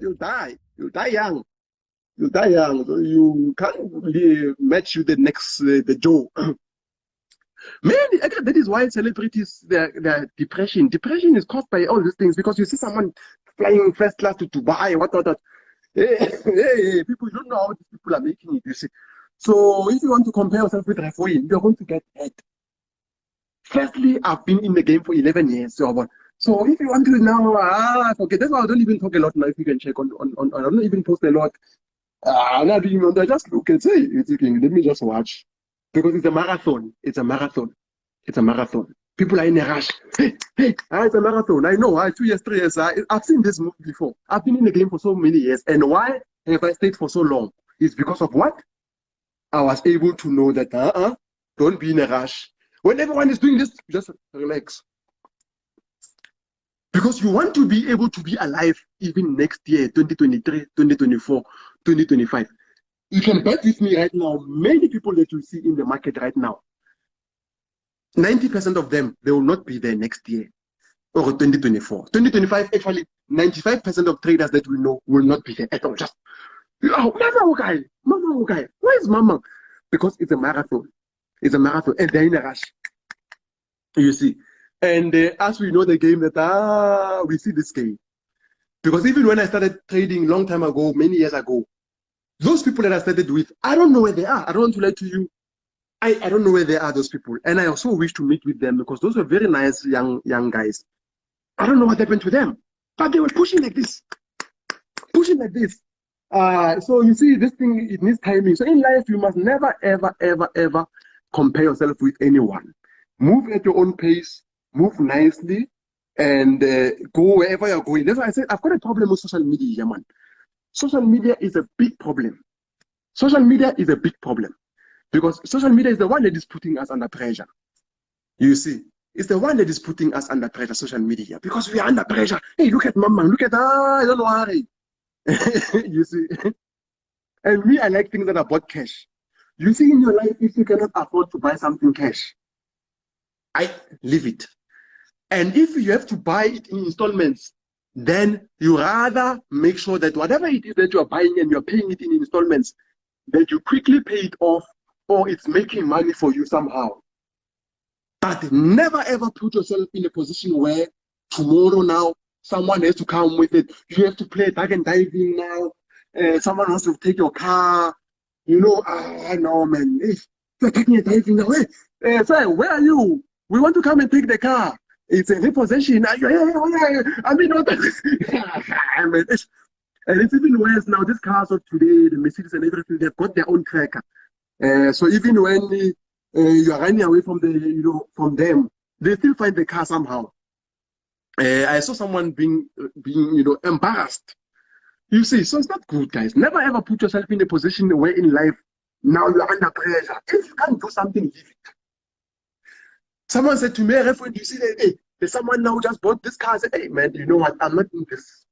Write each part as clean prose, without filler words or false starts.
you'll die. You'll die young. You'll die young. So you can't really match you the next the Joe. Man, again, that is why celebrities their depression is caused by all these things because you see someone flying first class to Dubai, what. Hey, people don't know how these people are making it. You see, so if you want to compare yourself with Refoin, you're going to get hurt. Firstly, I've been in the game for 11 years, so if you want to now, forget. That's why I don't even talk a lot now. If you can check on I don't even post a lot. I'm not doing on. I just look and say, it's okay. Let me just watch because it's a marathon. It's a marathon. It's a marathon. People are in a rush. Hey, it's a marathon. I know. 2 years, 3 years. I've seen this movie before. I've been in the game for so many years. And why have I stayed for so long? It's because of what? I was able to know that, don't be in a rush. When everyone is doing this, just relax. Because you want to be able to be alive even next year, 2023, 2024, 2025. You can bet with me right now, many people that you see in the market right now, 90% of them, they will not be there next year or 2024. 2025, actually, 95% of traders that we know will not be there at all. Just, Mama, okay. Where is Mama? Because it's a marathon. It's a marathon, and they're in a rush. You see. And as we know the game, that we see this game. Because even when I started trading long time ago, many years ago, those people that I started with, I don't know where they are. I don't want to lie to you. I don't know where they are, those people. And I also wish to meet with them because those were very nice young guys. I don't know what happened to them. But they were pushing like this. Pushing like this. So you see, this thing, it needs timing. So in life, you must never, ever compare yourself with anyone. Move at your own pace. Move nicely and go wherever you're going. That's why I said I've got a problem with social media, man. Social media is a big problem. Social media is a big problem because social media is the one that is putting us under pressure. You see, it's the one that is putting us under pressure, social media, because we are under pressure. Hey, look at Mama, look at don't worry. You see, and me, I like things that are bought cash. You see, in your life, if you cannot afford to buy something cash, I leave it. And if you have to buy it in installments, then you rather make sure that whatever it is that you're buying and you're paying it in installments, that you quickly pay it off or it's making money for you somehow. But never ever put yourself in a position where tomorrow now someone has to come with it. You have to play tag and diving now. Someone wants to take your car. You know, no, man. If you're taking a diving now, hey, sir, where are you? We want to come and take the car. It's a repossession. I mean, what? And it's even worse now. These cars of today, the Mercedes and everything, they've got their own tracker. So even when you are running away from from them, they still find the car somehow. I saw someone being embarrassed. You see, so it's not good, guys. Never ever put yourself in a position where in life now you're under pressure. If you can't do something, leave it. Someone said to me, "Do you see that? Hey, there's someone now just bought this car." I said, "Hey, man, you know what? I'm not in this."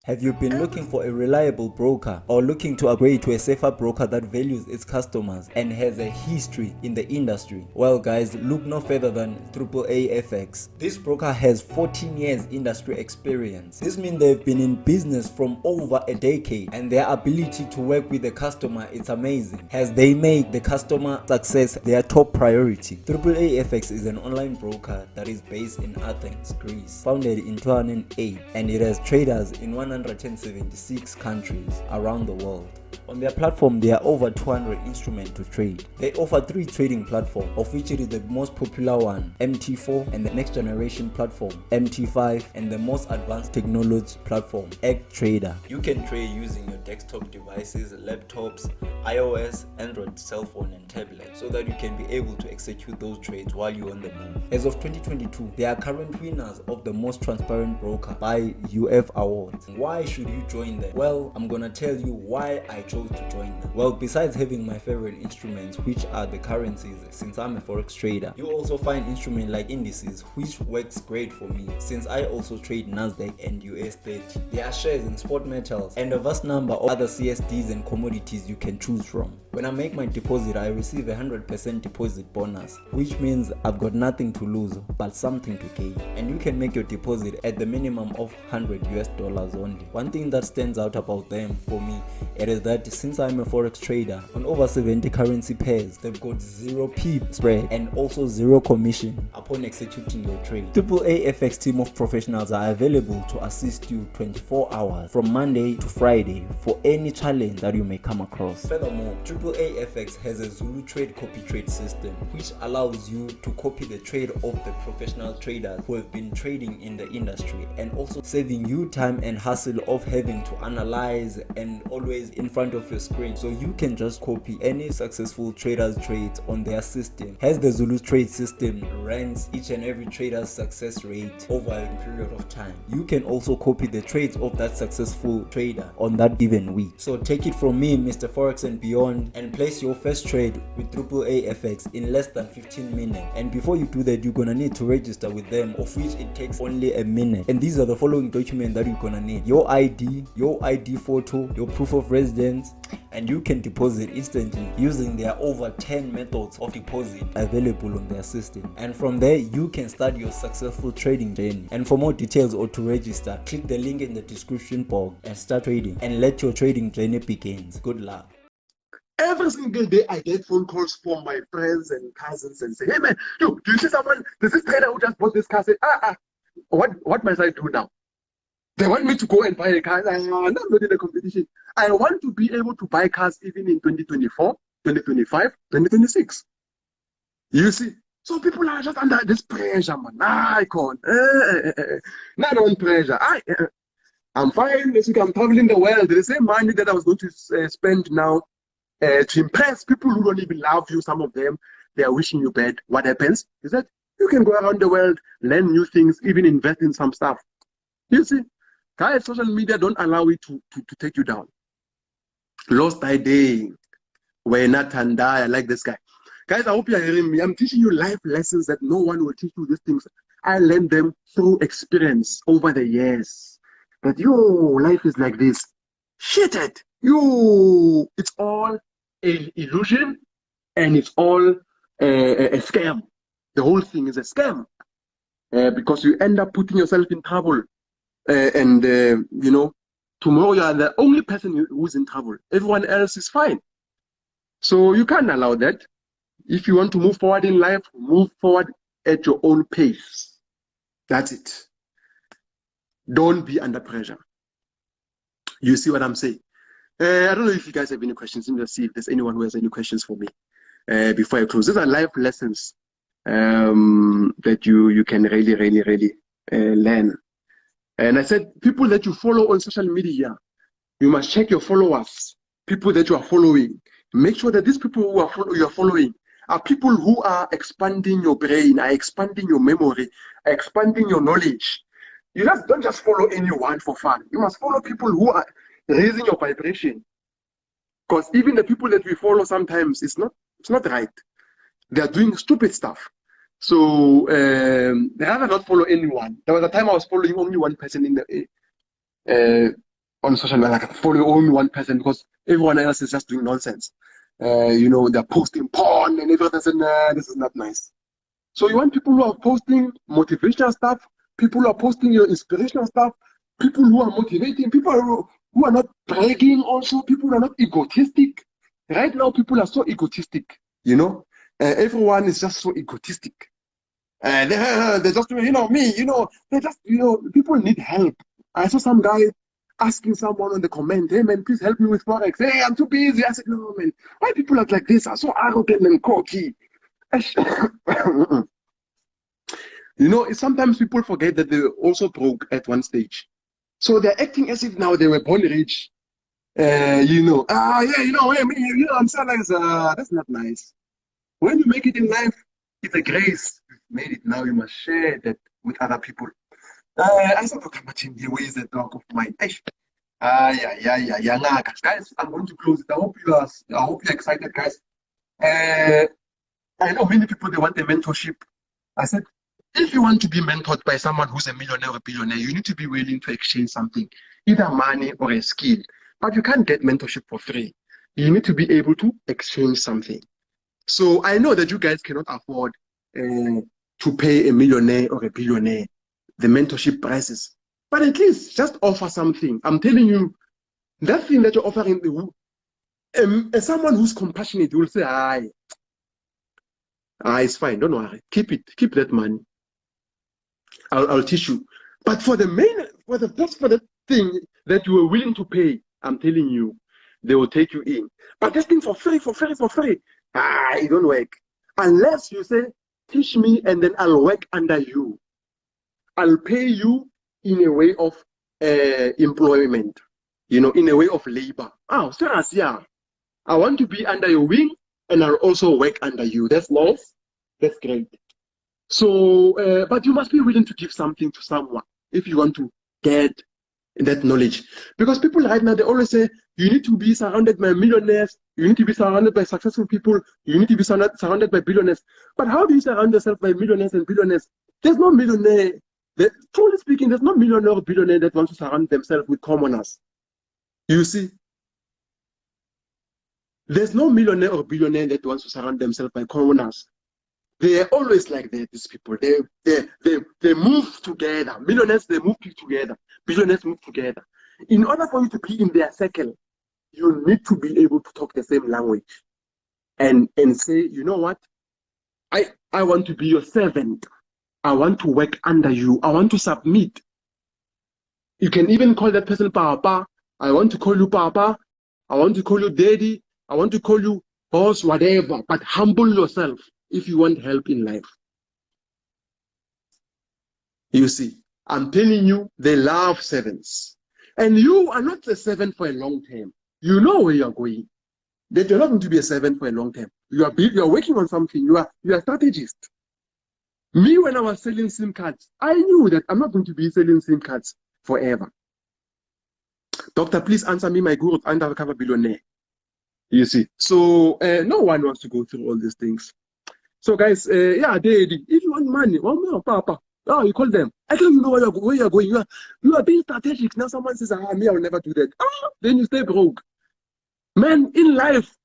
Have you been looking for a reliable broker or looking to upgrade to a safer broker that values its customers and has a history in the industry? Well guys, look no further than AAA FX. This broker has 14 years industry experience. This means they've been in business from over a decade and their ability to work with the customer is amazing as they make the customer success their top priority. AAA FX is an online broker that is based in Athens, Greece, founded in 2008, and it has traders in 176 countries around the world. On their platform, there are over 200 instruments to trade. They offer 3 trading platforms, of which it is the most popular one, MT4, and the next generation platform, MT5, and the most advanced technology platform, Trader. You can trade using your desktop devices, laptops, iOS, Android cell phone, and tablet, so that you can be able to execute those trades while you're on the move. As of 2022, they are current winners of the most transparent broker by UF Awards. Why should you join them? Well, I'm gonna tell you why I I chose to join them? Well, besides having my favorite instruments, which are the currencies, since I'm a forex trader, you also find instruments like indices, which works great for me since I also trade Nasdaq and US 30. There are shares in spot metals and a vast number of other CSDs and commodities you can choose from. When I make my deposit, I receive a 100% deposit bonus, which means I've got nothing to lose but something to gain. And you can make your deposit at the minimum of $100 only. One thing that stands out about them for me, it is that since I'm a forex trader, on over 70 currency pairs, they've got 0 pip spread and also 0 commission upon executing your trade. AAA FX team of professionals are available to assist you 24 hours from Monday to Friday for any challenge that you may come across. Furthermore, AAA FX has a Zulu trade copy trade system, which allows you to copy the trade of the professional traders who have been trading in the industry, and also saving you time and hassle of having to analyze and always in front of your screen. So you can just copy any successful trader's trades on their system. As the Zulu trade system ranks each and every trader's success rate over a period of time, you can also copy the trades of that successful trader on that given week. So take it from me, Mr. Forex and beyond, and place your first trade with AAA FX in less than 15 minutes. And before you do that, you're gonna need to register with them, of which it takes only a minute. And these are the following documents that you're gonna need: your ID photo, your proof of residence, and you can deposit instantly using their over 10 methods of deposit available on their system. And from there, you can start your successful trading journey. And for more details or to register, click the link in the description box and start trading and let your trading journey begin. Good luck. Every single day, I get phone calls from my friends and cousins and say, "Hey man, do you see someone? There's this trader who just bought this car." I say, what must I do now? They want me to go and buy a car. I'm not in a competition. I want to be able to buy cars even in 2024, 2025, 2026. You see? So people are just under this pressure, man. I can't. Not on pressure. I'm fine. This week I'm traveling the world. The same money that I was going to spend now to impress people who don't even love you. Some of them, they are wishing you bad. What happens is that you can go around the world, learn new things, even invest in some stuff. You see? Guys, social media don't allow it to take you down. Lost idea. We're not and I like this guy. Guys, I hope you're hearing me. I'm teaching you life lessons that no one will teach you these things. I learned them through experience over the years. That life is like this. Shit it. It's all an illusion and it's all a scam. The whole thing is a scam. Because you end up putting yourself in trouble. Tomorrow you are the only person who's in trouble. Everyone else is fine. So you can't allow that. If you want to move forward in life, move forward at your own pace. That's it. Don't be under pressure. You see what I'm saying? I don't know if you guys have any questions. Let me just see if there's anyone who has any questions for me before I close. These are life lessons that you can really learn. And I said, people that you follow on social media, you must check your followers, people that you are following. Make sure that these people who you are following are people who are expanding your brain, are expanding your memory, are expanding your knowledge. You don't just follow anyone for fun. You must follow people who are raising your vibration. Because even the people that we follow sometimes, it's not right. They are doing stupid stuff. So rather not follow anyone. There was a time I was following only one person on social media. I could follow only one person because everyone else is just doing nonsense. They're posting porn and everything. I said, nah, this is not nice. So you want people who are posting motivational stuff, people who are posting your inspirational stuff, people who are motivating, people who are not bragging also, people who are not egotistic. Right now, people are so egotistic, everyone is just so egotistic. They're just, me, they just, people need help. I saw some guy asking someone on the comment, "Hey man, please help me with Forex. Hey, I'm too busy." I said, "No man, why people are like this? Are so arrogant and cocky." Sometimes people forget that they were also broke at one stage. So they're acting as if now they were born rich. I'm so nice. That's not nice. When you make it in life, it's a grace. You've made it now. You must share that with other people. I said, "Okay, where is the dog of mine?" Nah, guys, I'm going to close it. I hope you're excited, guys. I know many people, they want a mentorship. I said, if you want to be mentored by someone who's a millionaire or a billionaire, you need to be willing to exchange something, either money or a skill. But you can't get mentorship for free. You need to be able to exchange something. So I know that you guys cannot afford to pay a millionaire or a billionaire the mentorship prices. But at least just offer something. I'm telling you, that thing that you're offering, someone who's compassionate will say, it's fine, don't worry. Keep it. Keep that money. I'll teach you. But for the thing that you are willing to pay, I'm telling you, they will take you in. But this thing for free, it don't work. Unless you say, teach me and then I'll work under you. I'll pay you in a way of employment, in a way of labor. Serious, yeah. I want to be under your wing and I'll also work under you. That's nice. That's great. So, but you must be willing to give something to someone if you want to get that knowledge. Because people right now, they always say, you need to be surrounded by millionaires, you need to be surrounded by successful people, you need to be surrounded by billionaires. But how do you surround yourself by millionaires and billionaires? There's no millionaire, truly speaking, there's no millionaire or billionaire that wants to surround themselves with commoners. You see? There's no millionaire or billionaire that wants to surround themselves by commoners. They're always like that, these people. They move together. Millionaires, they move together. Billionaires move together. In order for you to be in their circle, you need to be able to talk the same language and say, you know what? I want to be your servant. I want to work under you. I want to submit. You can even call that person Papa. I want to call you Papa. I want to call you Daddy. I want to call you boss, whatever. But humble yourself if you want help in life. You see, I'm telling you, they love servants. And you are not a servant for a long term. You know where you're going. That you're not going to be a servant for a long time. You are working on something. You are a strategist. Me, when I was selling SIM cards, I knew that I'm not going to be selling SIM cards forever. Doctor, please answer me, my good undercover billionaire. You see, so no one wants to go through all these things. So guys, Daddy, if you want money, Papa, you call them. I don't know where you're going. You are being strategic. Now someone says, me, I will never do that. Then you stay broke. Man, in life,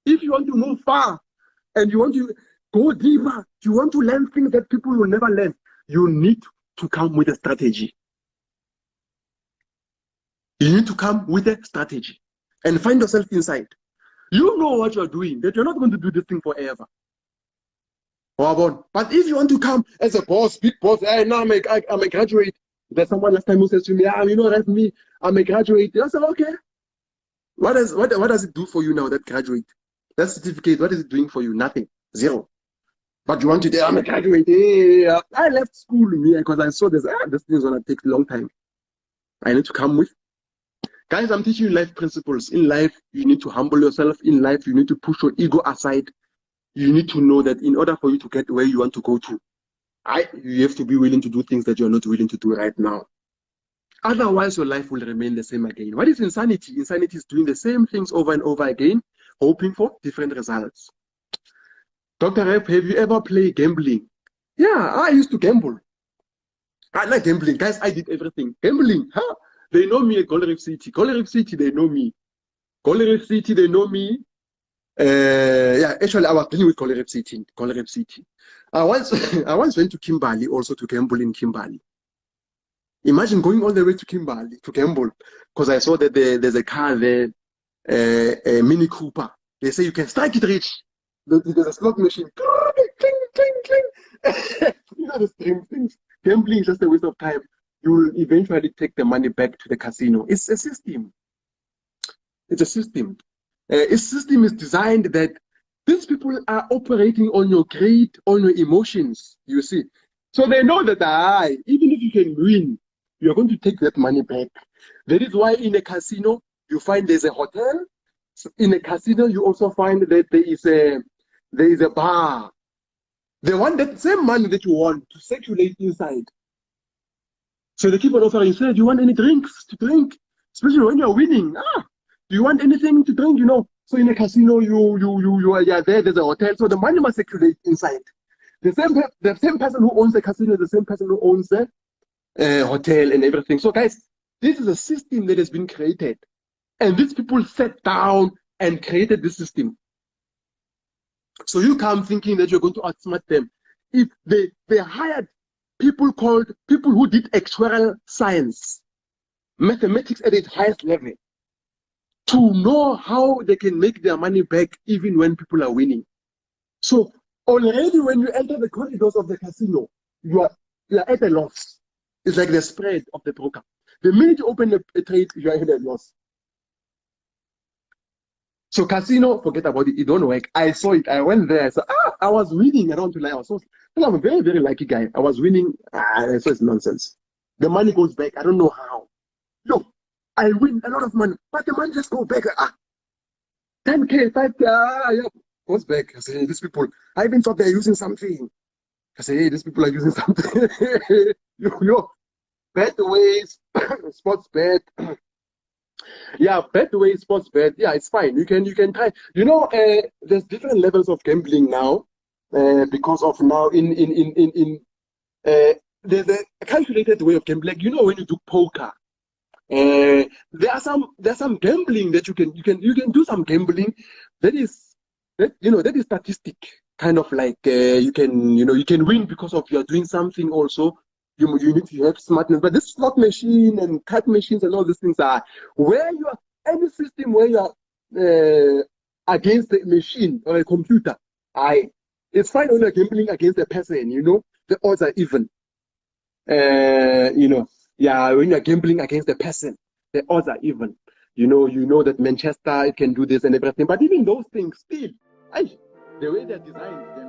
if you want to move far and you want to go deeper, you want to learn things that people will never learn, you need to come with a strategy. You need to come with a strategy and find yourself inside. You know what you're doing, that you're not going to do this thing forever. But if you want to come as a boss, big boss, now I'm a graduate. There's someone last time who says to me, that's me, I'm a graduate. I said, okay. What does it do for you now, that graduate? That certificate, what is it doing for you? Nothing. Zero. But you want to say, I'm a graduate. I left school because I saw this thing is going to take a long time. I need to come with. Guys, I'm teaching you life principles. In life, you need to humble yourself. In life, you need to push your ego aside. You need to know that in order for you to get where you want to go to, you have to be willing to do things that you're not willing to do right now. Otherwise, your life will remain the same again. What is insanity? Insanity is doing the same things over and over again, hoping for different results. Dr. Rep, have you ever played gambling? Yeah, I used to gamble. I like gambling. Guys, I did everything. Gambling, huh? They know me at Gold Reef City. Gold Reef City, they know me. Gold Reef City, they know me. Actually, I was dealing with Gold Reef City. Gold Reef City. I once went to Kimberley also to gamble in Kimberley. Imagine going all the way to Kimberley to gamble, because I saw that there's a car there, a Mini Cooper. They say you can strike it rich. There's a slot machine. Cling, cling, cling. You know the strange things. Gambling is just a waste of time. You will eventually take the money back to the casino. It's a system. It's a system. A system is designed that these people are operating on your greed, on your emotions, you see. So they know that, even if you can win, you're going to take that money back. That is why in a casino, you find there's a hotel. So in a casino, you also find that there is a bar. They want that same money that you want to circulate inside. So they keep on offering, say, do you want any drinks to drink? especially when you're winning. Do you want anything to drink? So in a casino, you are there. There's a hotel, so the money must circulate inside. The same person who owns the casino is the same person who owns the hotel and everything. So guys, this is a system that has been created, and these people sat down and created this system. So you come thinking that you're going to outsmart them. If they hired people who did actuarial science, mathematics at its highest level, to know how they can make their money back even when people are winning. So already when you enter the corridors of the casino, you are at a loss. It's like the spread of the broker. The minute you open a trade, you are at a loss. So casino, forget about it. It don't work. I saw it. I went there. I said, I was winning around to like, I'm a very, very lucky guy. I was winning. So it's nonsense. The money goes back. I don't know how. Look, I win a lot of money, but the money just goes back. 10K, 5K, yeah, goes back. I say, these people, I even thought they're using something. I say, hey, these people are using something. Bet ways, sports bet. Yeah, bet way, sports bet. Yeah, it's fine. You can try. There's different levels of gambling now, because of now there's a calculated way of gambling. Like, when you do poker, there's some gambling that you can do some gambling that is statistic, kind of like you can win because of you're doing something also. You need to have smartness, but this slot machine and card machines and all these things are where you are any system where you are against the machine or a computer. It's fine when you're gambling against a person. The odds are even. Yeah, when you're gambling against a person, the odds are even. You know that Manchester can do this and everything, but even those things still, the way they're designed.